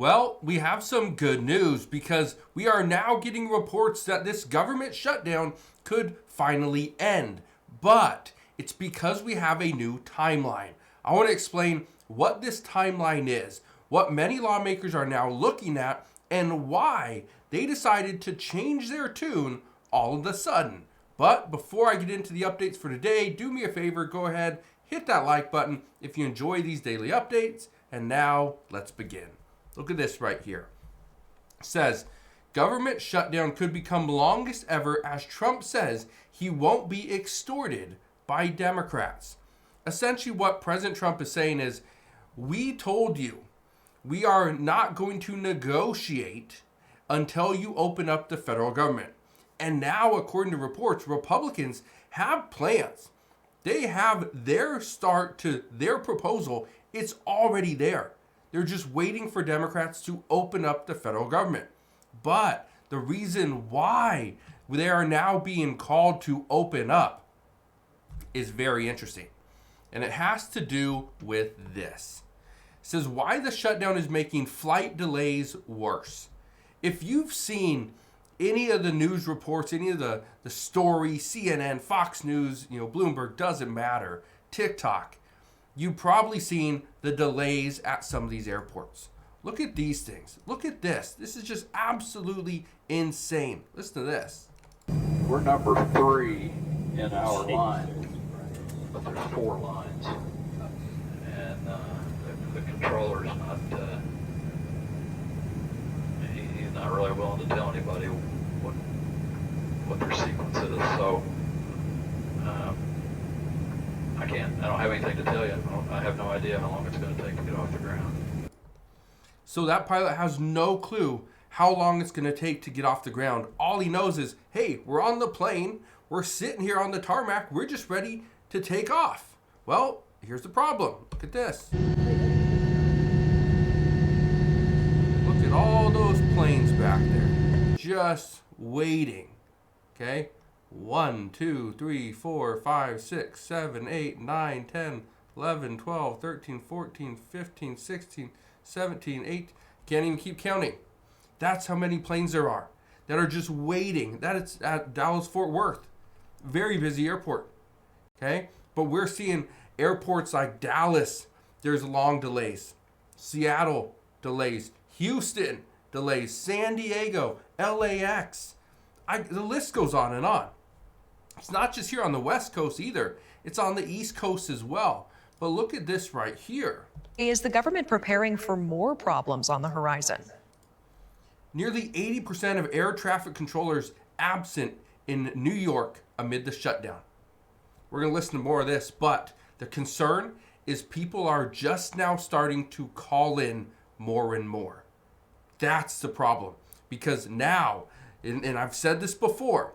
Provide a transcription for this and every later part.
Well, we have some good news because we are now getting reports that this government shutdown could finally end. But it's because we have a new timeline. I want to explain what this timeline is, what many lawmakers are now looking at, and why they decided to change their tune all of a sudden. But before I get into the updates for today, do me a favor, go ahead, hit that like button if you enjoy these daily updates. And now let's begin. Look at this right here. It says, government shutdown could become longest ever as Trump says he won't be extorted by Democrats. Essentially what President Trump is saying is, we told you we are not going to negotiate until you open up the federal government. And now, according to reports, Republicans have plans. They have their start to their proposal. It's already there. They're just waiting for Democrats to open up the federal government. But the reason why they are now being called to open up is very interesting. And it has to do with this. It says why the shutdown is making flight delays worse. If you've seen any of the news reports, any of the stories, CNN, Fox News, Bloomberg, doesn't matter, TikTok, you've probably seen the delays at some of these airports. Look at these things. Look at this. This is just absolutely insane. Listen to this. We're number 3 in our line, but there's 4 lines. And the controller's not, he's not really willing to tell anybody what their sequence is. So I don't have anything to tell you. I have no idea how long it's going to take to get off the ground. So that pilot has no clue how long it's going to take to get off the ground. All he knows is, hey, we're on the plane. We're sitting here on the tarmac. We're just ready to take off. Well, here's the problem. Look at this. Look at all those planes back there. Just waiting. Okay? 1, 2, 3, 4, 5, 6, 7, 8, 9, 10, 11, 12, 13, 14, 15, 16, 17, 18. Can't even keep counting. That's how many planes there are that are just waiting. That is at Dallas-Fort Worth. Very busy airport. Okay? But we're seeing airports like Dallas, there's long delays. Seattle, delays. Houston, delays. San Diego, LAX. The list goes on and on. It's not just here on the West Coast either. It's on the East Coast as well. But look at this right here. Is the government preparing for more problems on the horizon? Nearly 80% of air traffic controllers absent in New York amid the shutdown. We're going to listen to more of this, but the concern is people are just now starting to call in more and more. That's the problem. Because now, and I've said this before,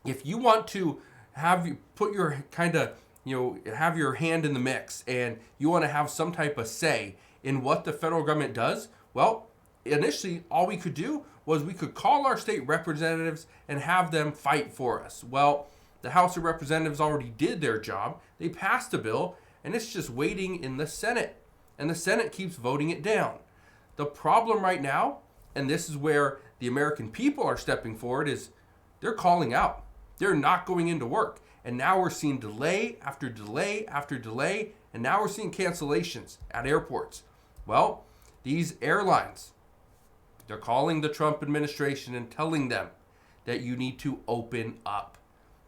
if you want to have your hand in the mix and you want to have some type of say in what the federal government does, well, initially all we could do was we could call our state representatives and have them fight for us. Well, the House of Representatives already did their job. They passed a bill and it's just waiting in the Senate, and the Senate keeps voting it down. The problem right now, and this is where the American people are stepping forward, is they're calling out. They're not going into work. And now we're seeing delay after delay after delay. And now we're seeing cancellations at airports. Well, these airlines, they're calling the Trump administration and telling them that you need to open up.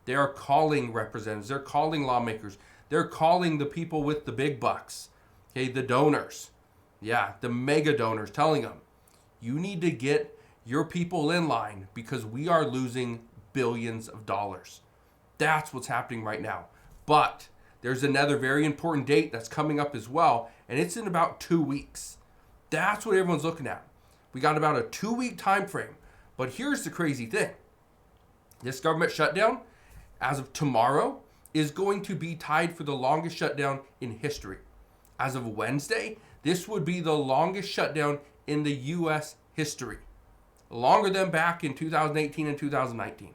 They're calling representatives. They're calling lawmakers. They're calling the people with the big bucks. Okay, the donors. Yeah, the mega donors, telling them, you need to get your people in line because we are losing billions of dollars. That's what's happening right now. But there's another very important date that's coming up as well, and it's in about 2 weeks. That's what everyone's looking at. We got about a 2-week time frame. But here's the crazy thing. This government shutdown, as of tomorrow, is going to be tied for the longest shutdown in history. As of Wednesday, this would be the longest shutdown in the U.S. history. Longer than back in 2018 and 2019.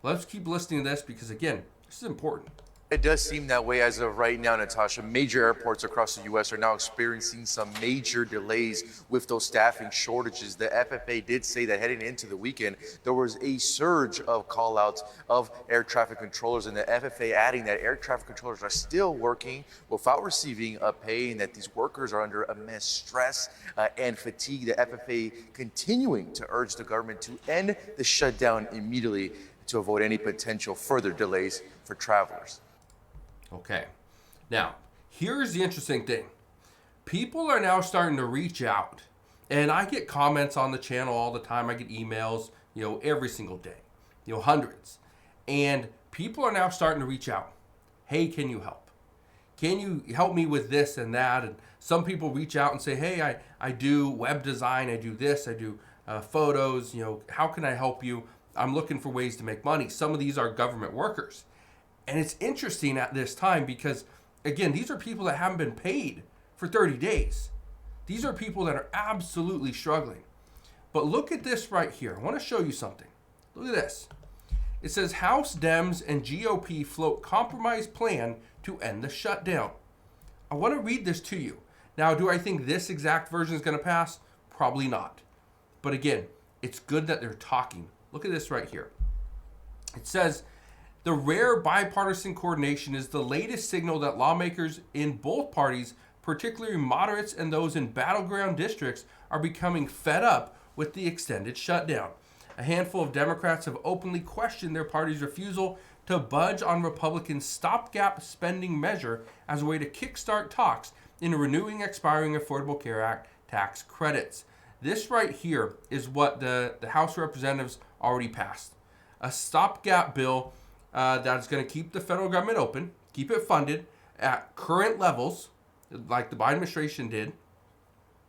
Let's keep listening to this because, again, this is important. It does seem that way as of right now, Natasha. Major airports across the U.S. are now experiencing some major delays with those staffing shortages. The FFA did say that heading into the weekend, there was a surge of call-outs of air traffic controllers, and the FFA adding that air traffic controllers are still working without receiving a pay, and that these workers are under immense stress and fatigue. The FFA continuing to urge the government to end the shutdown immediately to avoid any potential further delays for travelers. Okay. Now, here's the interesting thing. People are now starting to reach out. And I get comments on the channel all the time. I get emails, every single day, hundreds. And people are now starting to reach out. Hey, can you help? Can you help me with this and that? And some people reach out and say, hey, I do web design. I do this. I do photos. How can I help you? I'm looking for ways to make money. Some of these are government workers. And it's interesting at this time because, again, these are people that haven't been paid for 30 days. These are people that are absolutely struggling. But look at this right here. I want to show you something. Look at this. It says House Dems and GOP float compromise plan to end the shutdown. I want to read this to you. Now, do I think this exact version is going to pass? Probably not. But again, it's good that they're talking. Look at this right here. It says, the rare bipartisan coordination is the latest signal that lawmakers in both parties, particularly moderates and those in battleground districts, are becoming fed up with the extended shutdown. A handful of Democrats have openly questioned their party's refusal to budge on Republicans' stopgap spending measure as a way to kickstart talks in renewing expiring Affordable Care Act tax credits. This right here is what the House of Representatives already passed. A stopgap bill that's going to keep the federal government open, keep it funded at current levels, like the Biden administration did,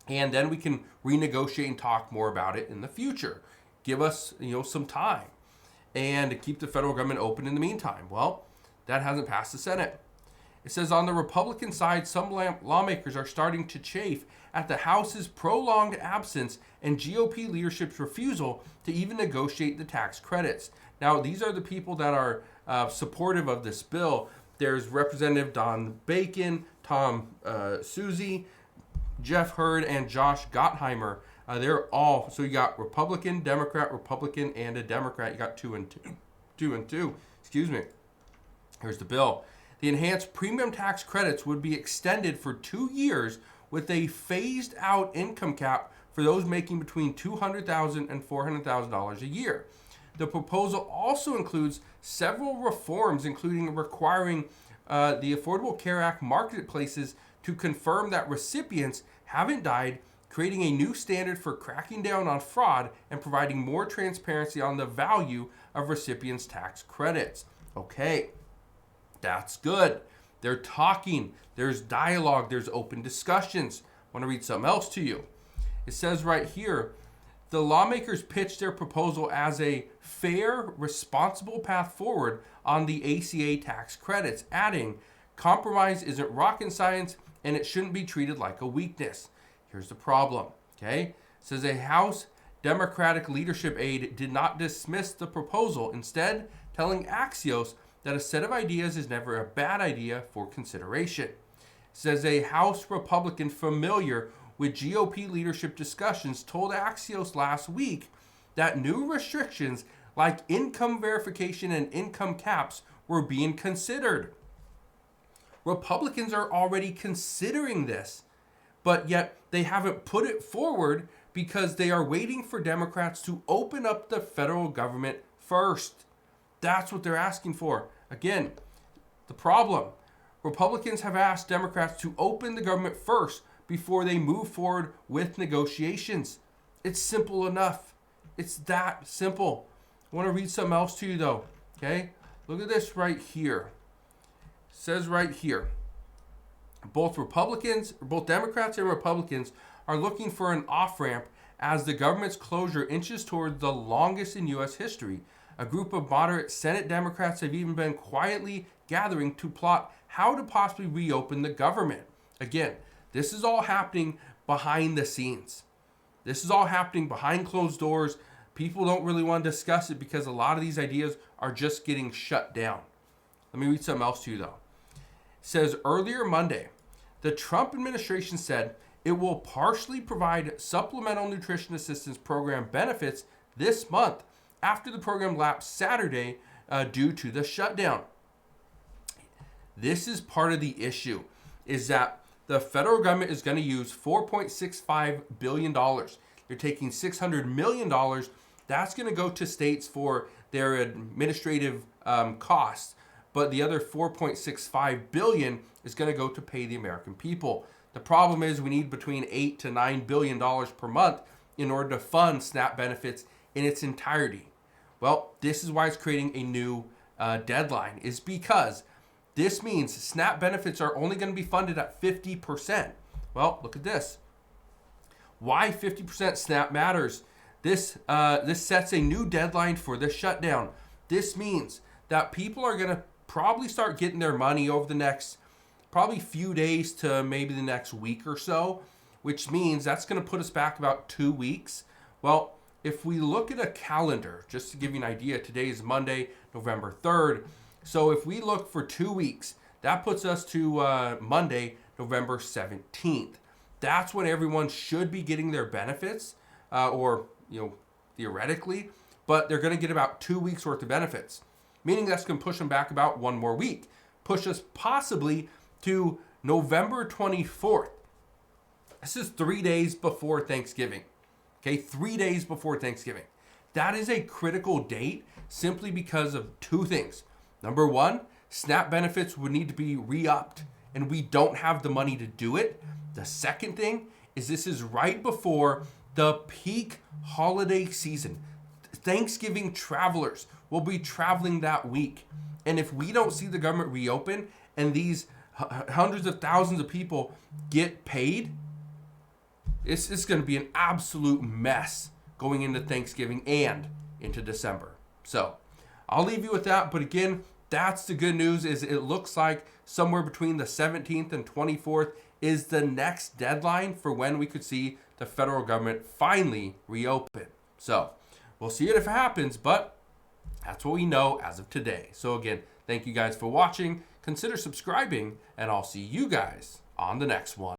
and then we can renegotiate and talk more about it in the future. Give us, some time, and to keep the federal government open in the meantime. Well, that hasn't passed the Senate. It says on the Republican side, some lawmakers are starting to chafe at the House's prolonged absence and GOP leadership's refusal to even negotiate the tax credits. Now, these are the people that are supportive of this bill. There's Representative Don Bacon, Tom Suzy, Jeff Hurd, and Josh Gottheimer. They're all, so you got Republican, Democrat, Republican, and a Democrat. You got two and two. Excuse me. Here's the bill. The enhanced premium tax credits would be extended for 2 years with a phased out income cap for those making between $200,000 and $400,000 a year. The proposal also includes several reforms, including requiring the Affordable Care Act marketplaces to confirm that recipients haven't died, creating a new standard for cracking down on fraud and providing more transparency on the value of recipients' tax credits. Okay, that's good. They're talking. There's dialogue. There's open discussions. I want to read something else to you. It says right here, the lawmakers pitched their proposal as a fair, responsible path forward on the ACA tax credits, adding, compromise isn't rocket science and it shouldn't be treated like a weakness. Here's the problem, okay? It says a House Democratic leadership aide did not dismiss the proposal, instead telling Axios that a set of ideas is never a bad idea for consideration. It says a House Republican familiar with GOP leadership discussions told Axios last week that new restrictions like income verification and income caps were being considered. Republicans are already considering this, but yet they haven't put it forward because they are waiting for Democrats to open up the federal government first. That's what they're asking for. Again, the problem. Republicans have asked Democrats to open the government first before they move forward with negotiations. It's simple enough. It's that simple. I want to read something else to you though. Okay? Look at this right here. It says right here, both Democrats and Republicans are looking for an off-ramp as the government's closure inches toward the longest in U.S. history. A group of moderate Senate Democrats have even been quietly gathering to plot how to possibly reopen the government. Again, this is all happening behind the scenes. This is all happening behind closed doors. People don't really want to discuss it because a lot of these ideas are just getting shut down. Let me read something else to you, though. It says earlier Monday, the Trump administration said it will partially provide supplemental nutrition assistance program benefits this month after the program lapsed Saturday due to the shutdown. This is part of the issue, is that the federal government is going to use $4.65 billion. They're taking $600 million. That's going to go to states for their administrative costs. But the other $4.65 billion is going to go to pay the American people. The problem is we need between $8 to $9 billion per month in order to fund SNAP benefits in its entirety. Well, this is why it's creating a new deadline, is because this means SNAP benefits are only going to be funded at 50%. Well, look at this. Why 50% SNAP matters. This sets a new deadline for the shutdown. This means that people are going to probably start getting their money over the next probably few days to maybe the next week or so, which means that's going to put us back about 2 weeks. Well, if we look at a calendar, just to give you an idea, today is Monday, November 3rd. So if we look for 2 weeks, that puts us to Monday, November 17th. That's when everyone should be getting their benefits, or theoretically, but they're going to get about 2 weeks worth of benefits, meaning that's going to push them back about 1 more week, push us possibly to November 24th. This is 3 days before Thanksgiving. Okay, 3 days before Thanksgiving. That is a critical date simply because of two things. Number one, SNAP benefits would need to be re-upped, and we don't have the money to do it. The second thing is this is right before the peak holiday season. Thanksgiving travelers will be traveling that week. And if we don't see the government reopen and these hundreds of thousands of people get paid, it's going to be an absolute mess going into Thanksgiving and into December. So I'll leave you with that. But again, that's the good news, is it looks like somewhere between the 17th and 24th is the next deadline for when we could see the federal government finally reopen. So we'll see it if it happens, but that's what we know as of today. So again, thank you guys for watching. Consider subscribing, and I'll see you guys on the next one.